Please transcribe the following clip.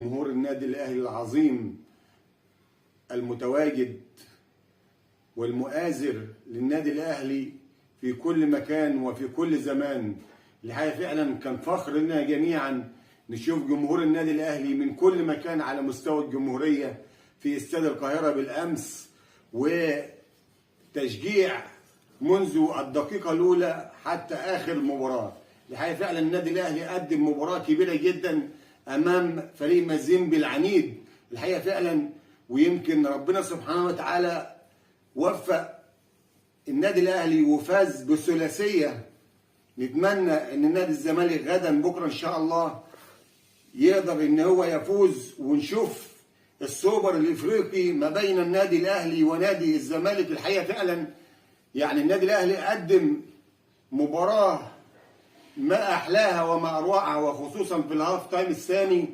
جمهور النادي الأهلي العظيم المتواجد والمؤازر للنادي الأهلي في كل مكان وفي كل زمان. الحقيقة فعلا كان فخر لنا جميعا نشوف جمهور النادي الأهلي من كل مكان على مستوى الجمهورية في استاد القاهرة بالأمس، وتشجيع منذ الدقيقة الأولى حتى آخر المباراة. الحقيقة فعلا النادي الأهلي قدم مباراة كبيرة جدا أمام فريق مازيمبي العنيد. الحقيقة فعلا ويمكن ربنا سبحانه وتعالى وفق النادي الأهلي وفاز بالثلاثية. نتمنى ان نادي الزمالك غدا بكره ان شاء الله يقدر ان هو يفوز، ونشوف السوبر الافريقي ما بين النادي الاهلي ونادي الزمالك. الحقيقه فعلا يعني النادي الاهلي قدم مباراه ما احلاها وما اروعها، وخصوصا في الهاف تايم الثاني